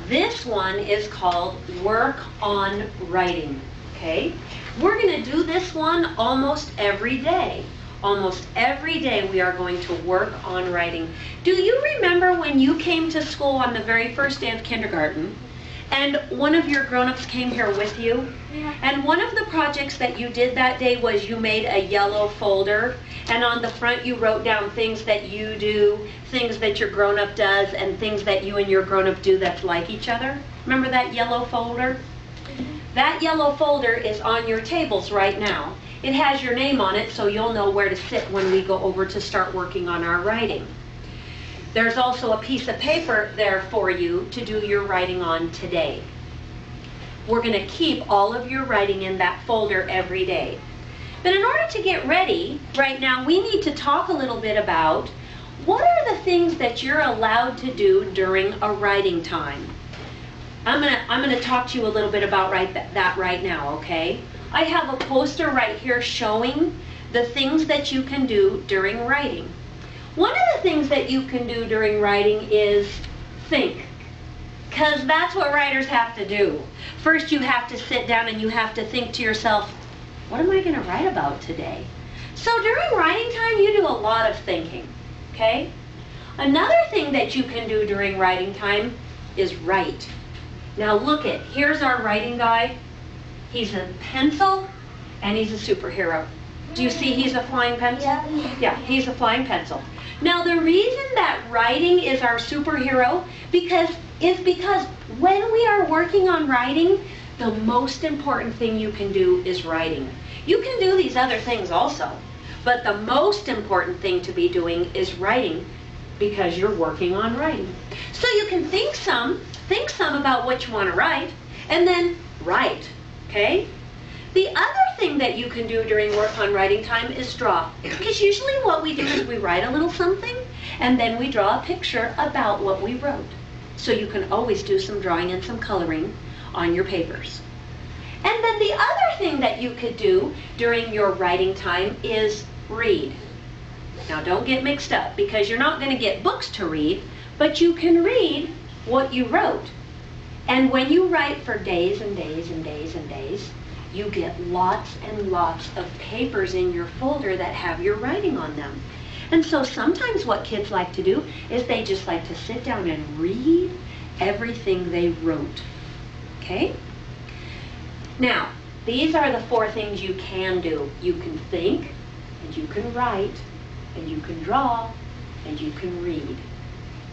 This one is called work on writing, okay? We're going to do this one almost every day. Almost every day we are going to work on writing. Do you remember when you came to school on the very first day of kindergarten and one of your grown-ups came here with you? Yeah. And one of the projects that you did that day was you made a yellow folder, and on the front you wrote down things that you do, things that your grown-up does, and things that you and your grown-up do that's like each other. Remember that yellow folder? That yellow folder is on your tables right now. It has your name on it, so you'll know where to sit when we go over to start working on our writing. There's also a piece of paper there for you to do your writing on today. We're going to keep all of your writing in that folder every day. But in order to get ready right now, we need to talk a little bit about what are the things that you're allowed to do during a writing time. I'm gonna talk to you a little bit about that right now, okay? I have a poster right here showing the things that you can do during writing. One of the things that you can do during writing is think, because that's what writers have to do. First, you have to sit down and you have to think to yourself, what am I going to write about today? So during writing time, you do a lot of thinking, okay? Another thing that you can do during writing time is write. Now look it, here's our writing guy. He's a pencil and he's a superhero. Do you see he's a flying pencil? Yeah, he's a flying pencil. Now the reason that writing is our superhero is because when we are working on writing, the most important thing you can do is writing. You can do these other things also, but the most important thing to be doing is writing because you're working on writing. So you can think some about what you want to write, and then write, okay? The other thing that you can do during work on writing time is draw. Because usually what we do is we write a little something, and then we draw a picture about what we wrote. So you can always do some drawing and some coloring on your papers. And then the other thing that you could do during your writing time is read. Now don't get mixed up, because you're not going to get books to read, but you can read what you wrote. And when you write for days and days and days and days, you get lots and lots of papers in your folder that have your writing on them. And so sometimes what kids like to do is they just like to sit down and read everything they wrote. Okay? Now, these are the 4 things you can do. You can think, and you can write, and you can draw, and you can read.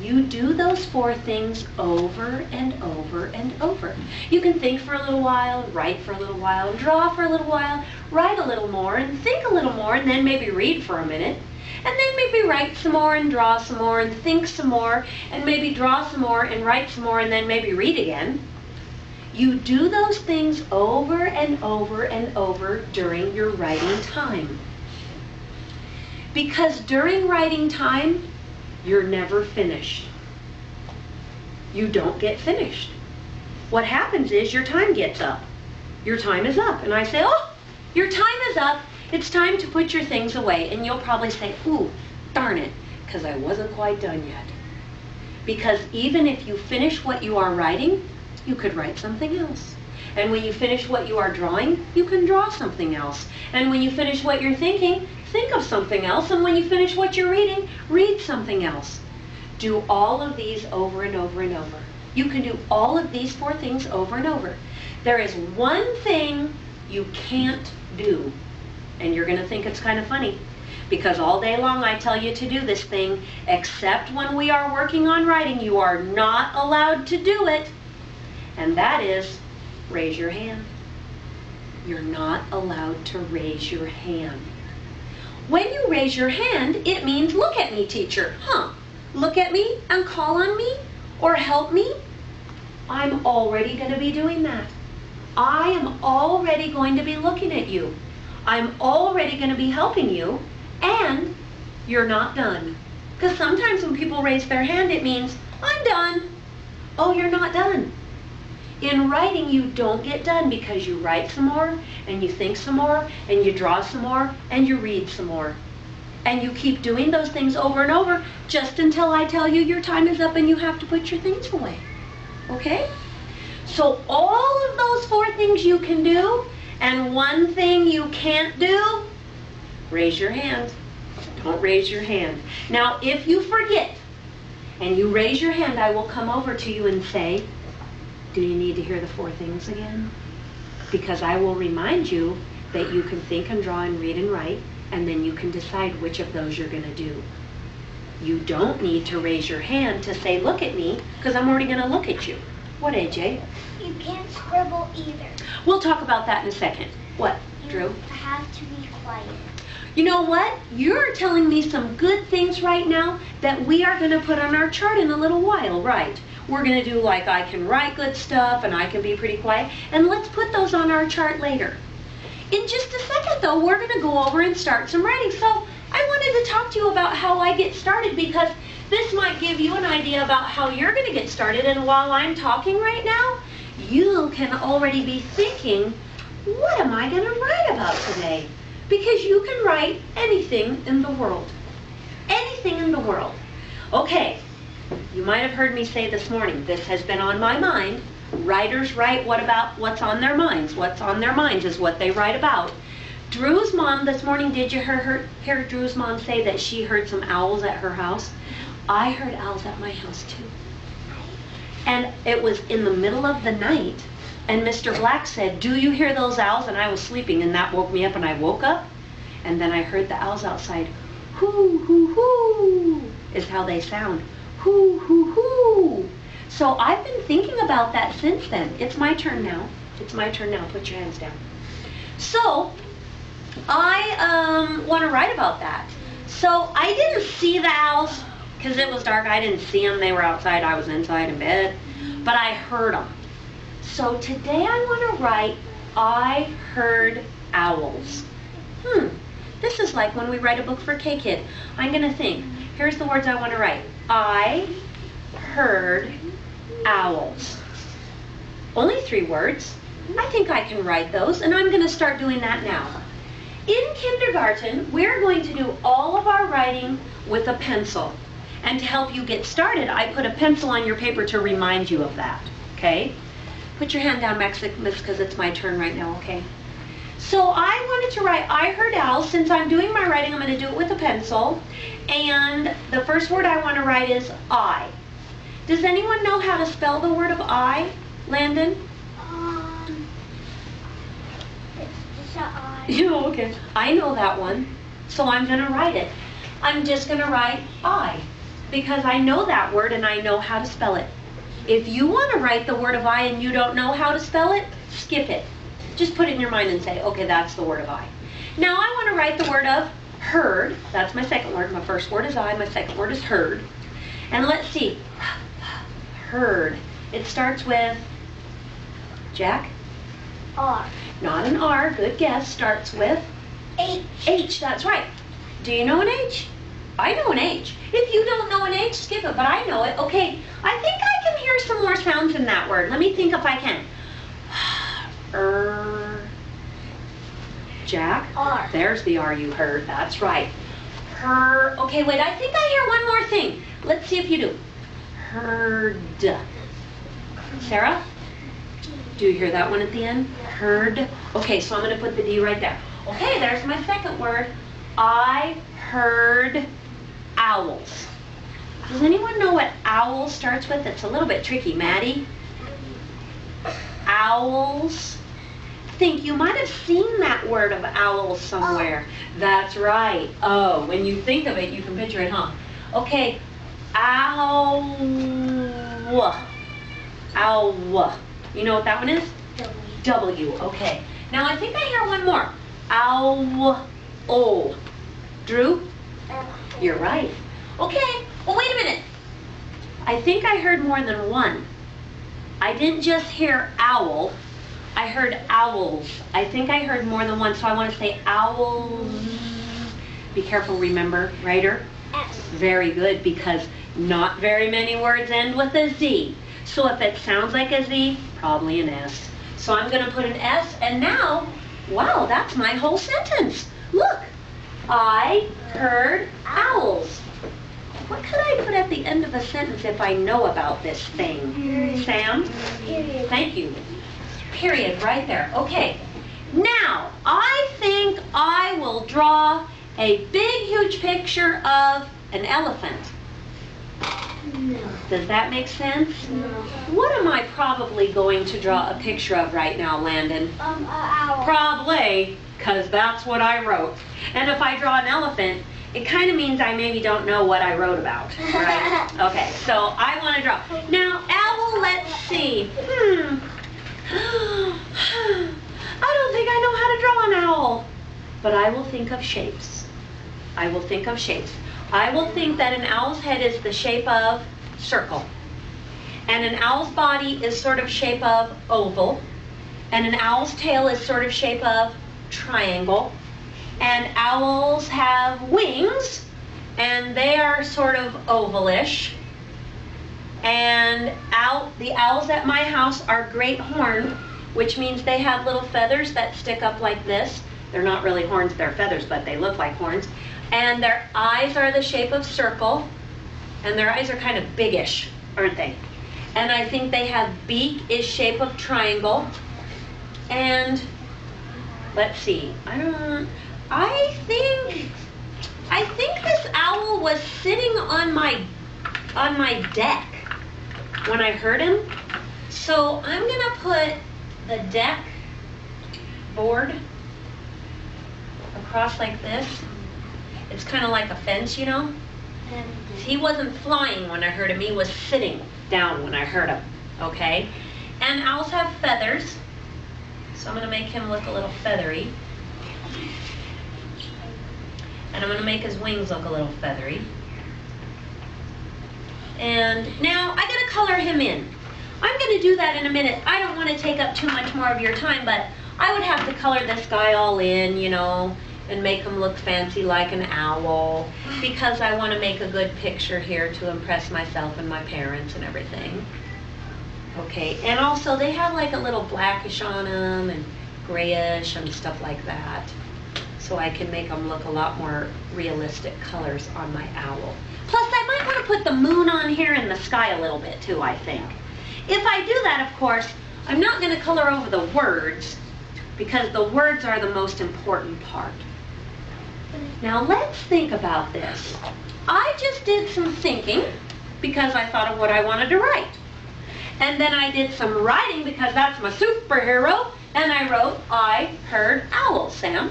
You do those 4 things over and over and over. You can think for a little while, write for a little while, draw for a little while, write a little more, and think a little more, and then maybe read for a minute. And then maybe write some more and draw some more and think some more and maybe draw some more and write some more and then maybe read again. You do those things over and over and over during your writing time. Because during writing time, you're never finished. You don't get finished. What happens is your time gets up. Your time is up. And I say, oh, your time is up. It's time to put your things away. And you'll probably say, ooh, darn it, because I wasn't quite done yet. Because even if you finish what you are writing, you could write something else. And when you finish what you are drawing, you can draw something else. And when you finish what you're thinking, think of something else. And when you finish what you're reading, read something else. Do all of these over and over and over. You can do all of these 4 things over and over. There is one thing you can't do. And you're going to think it's kind of funny, because all day long I tell you to do this thing, except when we are working on writing, you are not allowed to do it. And that is, raise your hand. You're not allowed to raise your hand. When you raise your hand, it means, look at me, teacher. Look at me and call on me or help me. I'm already going to be doing that. I am already going to be looking at you. I'm already going to be helping you, and you're not done. Because sometimes when people raise their hand, it means, I'm done. Oh, you're not done. In writing, you don't get done because you write some more, and you think some more, and you draw some more, and you read some more. And you keep doing those things over and over just until I tell you your time is up and you have to put your things away. Okay? So all of those 4 things you can do, and 1 thing you can't do, raise your hand. Don't raise your hand. Now, if you forget and you raise your hand, I will come over to you and say, do you need to hear the 4 things again? Because I will remind you that you can think and draw and read and write, and then you can decide which of those you're going to do. You don't need to raise your hand to say, look at me, because I'm already going to look at you. What, AJ? You can't scribble either. We'll talk about that in a second. What, Drew? You have to be quiet. You know what? You're telling me some good things right now that we are going to put on our chart in a little while, right? We're going to do like I can write good stuff and I can be pretty quiet. And let's put those on our chart later. In just a second, though, we're going to go over and start some writing. So I wanted to talk to you about how I get started, because this might give you an idea about how you're going to get started. And while I'm talking right now, you can already be thinking, what am I going to write about today? Because you can write anything in the world. Anything in the world. Okay, you might have heard me say this morning, this has been on my mind. Writers write what's on their minds. What's on their minds is what they write about. Drew's mom this morning, did you hear Drew's mom say that she heard some owls at her house? I heard owls at my house too. And it was in the middle of the night. And Mr. Black said, do you hear those owls? And I was sleeping, and that woke me up, and I woke up. And then I heard the owls outside. Hoo, hoo, hoo is how they sound. Hoo, hoo, hoo. So I've been thinking about that since then. It's my turn now. It's my turn now. Put your hands down. So I want to write about that. So I didn't see the owls because it was dark. I didn't see them. They were outside. I was inside in bed. But I heard them. So today I want to write, I heard owls. This is like when we write a book for K-Kid. I'm going to think, here's the words I want to write. I heard owls. Only 3 words. I think I can write those, and I'm going to start doing that now. In kindergarten, we're going to do all of our writing with a pencil. And to help you get started, I put a pencil on your paper to remind you of that. Okay? Put your hand down, Max, because it's my turn right now, okay? So I wanted to write, I heard owls. Since I'm doing my writing, I'm going to do it with a pencil. And the first word I want to write is I. Does anyone know how to spell the word of I, Landon? It's just an I. Yeah, okay. I know that one, so I'm going to write it. I'm just going to write I, because I know that word and I know how to spell it. If you want to write the word of I and you don't know how to spell it, skip it. Just put it in your mind and say, okay, that's the word of I. Now I want to write the word of heard. That's my second word. My first word is I. My second word is heard. And let's see. Heard. It starts with, Jack? R. Not an R. Good guess. Starts with? H. H. That's right. Do you know an H? I know an H. If you don't know an H, skip it, but I know it. Okay, I think I can hear some more sounds in that word. Let me think if I can. Jack? R. There's the R you heard. That's right. Her. Okay, wait, I think I hear one more thing. Let's see if you do. Heard. Sarah? Do you hear that one at the end? Heard. Okay, so I'm going to put the D right there. Okay, there's my second word. I heard owls. Does anyone know what owl starts with? It's a little bit tricky. Maddie? Owls. Think, you might have seen that word of owls somewhere. That's right. Oh, when you think of it, you can picture it, huh? Okay. Owl. Owl. You know what that one is? W. Okay. Now I think I hear one more. Owl. O. Drew? You're right. Okay. Well, wait a minute. I think I heard more than one. I didn't just hear owl. I heard owls. I think I heard more than one, so I want to say owls. Be careful, remember, writer? S. Very good, because not very many words end with a Z. So if it sounds like a Z, probably an S. So I'm going to put an S, and now, wow, that's my whole sentence. Look, I heard owls. What could I put at the end of a sentence if I know about this thing? Period. Sam? Period. Thank you. Period, right there. Okay. Now, I think I will draw a big, huge picture of an elephant. No. Does that make sense? No. What am I probably going to draw a picture of right now, Landon? An owl. Probably, because that's what I wrote. And if I draw an elephant, it kind of means I maybe don't know what I wrote about, right? Okay, so I want to draw. Now, owl, let's see. I don't think I know how to draw an owl. But I will think of shapes. I will think of shapes. I will think that an owl's head is the shape of circle. And an owl's body is sort of shape of oval. And an owl's tail is sort of shape of triangle. And owls have wings, and they are sort of ovalish. And the owls at my house are great horned, which means they have little feathers that stick up like this. They're not really horns, they're feathers, but they look like horns. And their eyes are the shape of circle, and their eyes are kind of biggish, aren't they? And I think they have beak is shape of triangle. And let's see, I think this owl was sitting on my deck when I heard him. So I'm gonna put the deck board across like this. It's kind of like a fence, you know. He wasn't flying when I heard him. He was sitting down when I heard him. Okay. And owls have feathers, so I'm gonna make him look a little feathery. And I'm going to make his wings look a little feathery. And now I got to color him in. I'm going to do that in a minute. I don't want to take up too much more of your time, but I would have to color this guy all in, you know, and make him look fancy like an owl, because I want to make a good picture here to impress myself and my parents and everything. Okay, and also they have like a little blackish on them and grayish and stuff like that. So I can make them look a lot more realistic colors on my owl. Plus, I might want to put the moon on here and the sky a little bit too, I think. If I do that, of course, I'm not going to color over the words, because the words are the most important part. Now, let's think about this. I just did some thinking, because I thought of what I wanted to write. And then I did some writing, because that's my superhero, and I wrote, I heard owls, Sam.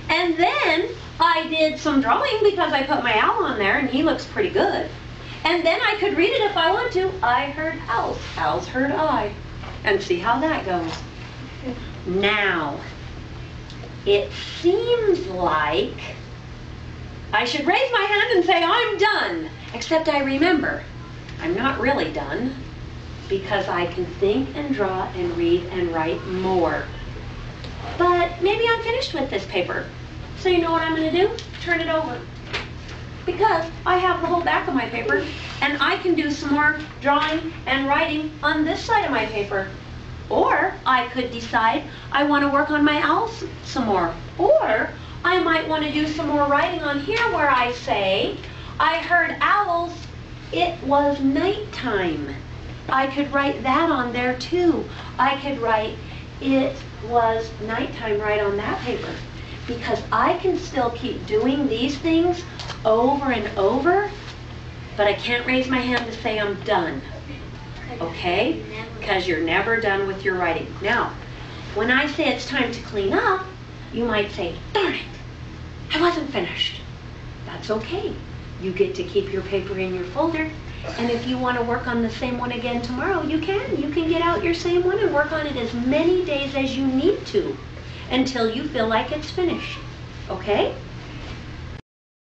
And then I did some drawing because I put my owl on there and he looks pretty good. And then I could read it if I want to. I heard owls. Owls heard I. And see how that goes. Now, it seems like I should raise my hand and say I'm done. Except I remember, I'm not really done, because I can think and draw and read and write more. But maybe I'm finished with this paper. So you know what I'm going to do? Turn it over. Because I have the whole back of my paper, and I can do some more drawing and writing on this side of my paper. Or I could decide I want to work on my owls some more. Or I might want to do some more writing on here where I say, I heard owls, it was nighttime. I could write that on there too. I could write, it was nighttime right on that paper. Because I can still keep doing these things over and over, but I can't raise my hand to say I'm done. Okay? Because you're never done with your writing. Now, when I say it's time to clean up, you might say, darn it, I wasn't finished. That's okay. You get to keep your paper in your folder, and if you want to work on the same one again tomorrow, you can. You can get out your same one and work on it as many days as you need to, until you feel like it's finished. Okay?